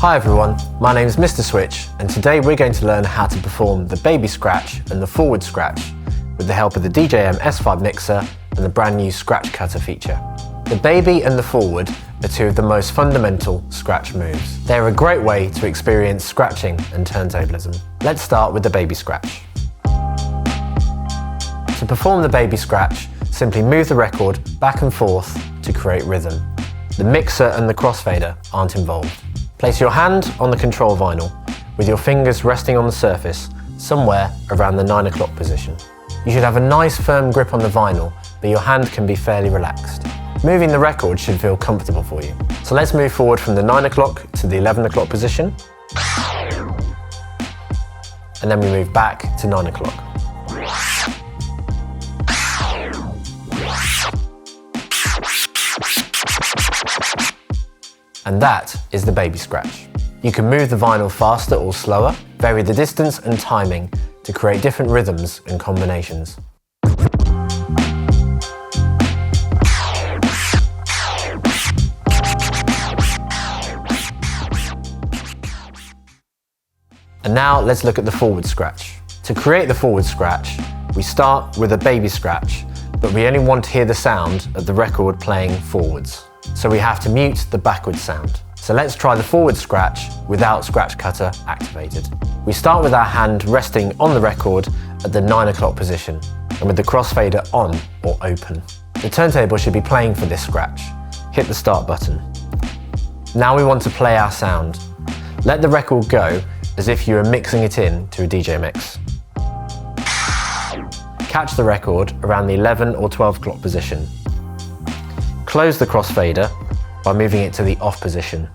Hi everyone, my name is Mr. Switch and today we're going to learn how to perform the baby scratch and the forward scratch with the help of the DJM-S5 mixer and the brand new Scratch Cutter feature. The baby and the forward are two of the most fundamental scratch moves. They're a great way to experience scratching and turntablism. Let's start with the baby scratch. To perform the baby scratch, simply move the record back and forth to create rhythm. The mixer and the crossfader aren't involved. Place your hand on the control vinyl with your fingers resting on the surface somewhere around the 9 o'clock position. You should have a nice firm grip on the vinyl, but your hand can be fairly relaxed. Moving the record should feel comfortable for you. So let's move forward from the 9 o'clock to the 11 o'clock position. And then we move back to 9 o'clock. And that is the baby scratch. You can move the vinyl faster or slower, vary the distance and timing to create different rhythms and combinations. And now let's look at the forward scratch. To create the forward scratch, we start with a baby scratch, but we only want to hear the sound of the record playing forwards. So we have to mute the backward sound. So let's try the forward scratch without Scratch Cutter activated. We start with our hand resting on the record at the 9 o'clock position and with the crossfader on or open. The turntable should be playing for this scratch. Hit the start button. Now we want to play our sound. Let the record go as if you were mixing it in to a DJ mix. Catch the record around the 11 or 12 o'clock position. Close the crossfader by moving it to the off position.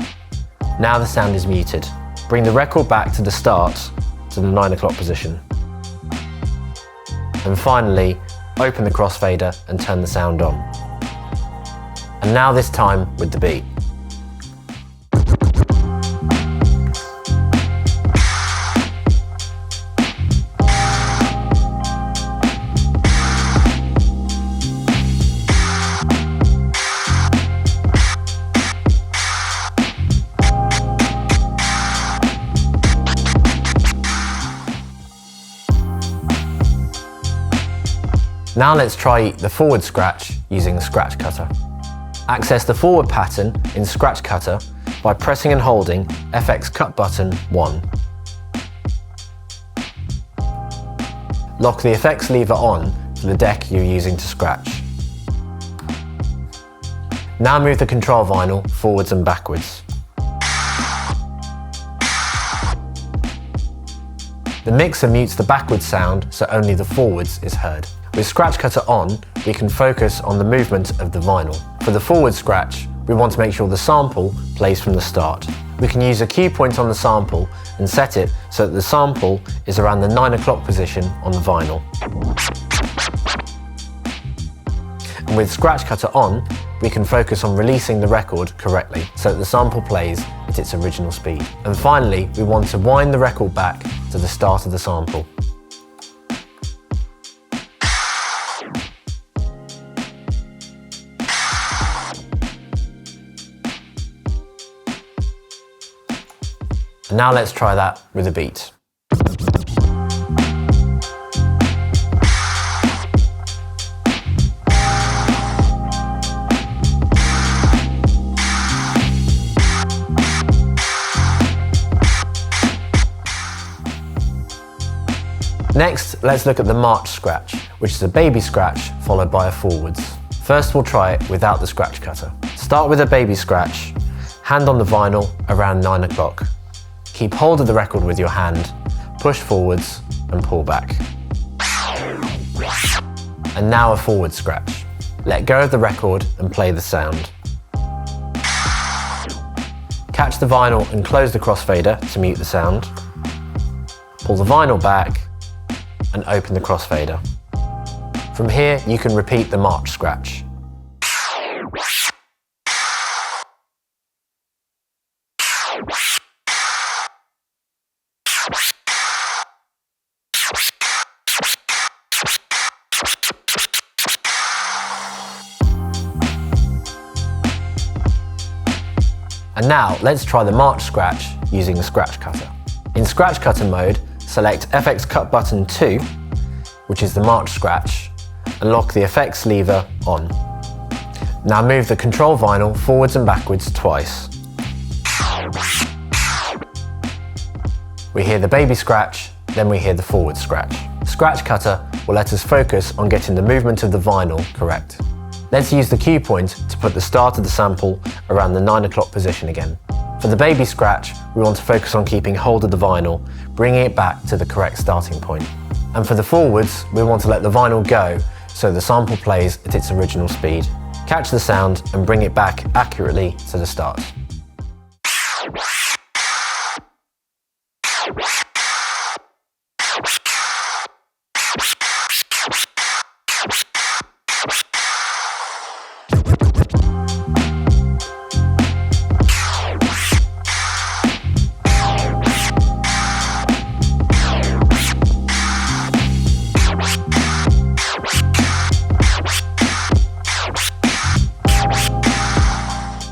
Now the sound is muted. Bring the record back to the start to the 9 o'clock position. And finally, open the crossfader and turn the sound on. And now this time with the beat. Now let's try the forward scratch using the Scratch Cutter. Access the forward pattern in Scratch Cutter by pressing and holding FX Cut button 1. Lock the effects lever on for the deck you're using to scratch. Now move the control vinyl forwards and backwards. The mixer mutes the backwards sound so only the forwards is heard. With Scratch Cutter on, we can focus on the movement of the vinyl. For the forward scratch, we want to make sure the sample plays from the start. We can use a cue point on the sample and set it so that the sample is around the 9 o'clock position on the vinyl. And with Scratch Cutter on, we can focus on releasing the record correctly so that the sample plays at its original speed. And finally, we want to wind the record back to the start of the sample. And now let's try that with a beat. Next, let's look at the march scratch, which is a baby scratch followed by a forwards. First, we'll try it without the Scratch Cutter. Start with a baby scratch, hand on the vinyl around 9 o'clock. Keep hold of the record with your hand, push forwards and pull back. And now a forward scratch. Let go of the record and play the sound. Catch the vinyl and close the crossfader to mute the sound. Pull the vinyl back and open the crossfader. From here, you can repeat the march scratch. And now let's try the march scratch using the Scratch Cutter. In Scratch Cutter mode, select FX Cut button 2, which is the March scratch, and lock the effects lever on. Now move the control vinyl forwards and backwards twice. We hear the baby scratch, then we hear the forward scratch. Scratch Cutter will let us focus on getting the movement of the vinyl correct. Let's use the cue point to put the start of the sample around the 9 o'clock position again. For the baby scratch, we want to focus on keeping hold of the vinyl, bringing it back to the correct starting point. And for the forwards, we want to let the vinyl go so the sample plays at its original speed. Catch the sound and bring it back accurately to the start.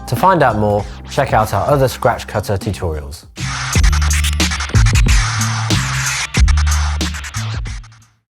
To find out more, check out our other Scratch Cutter tutorials.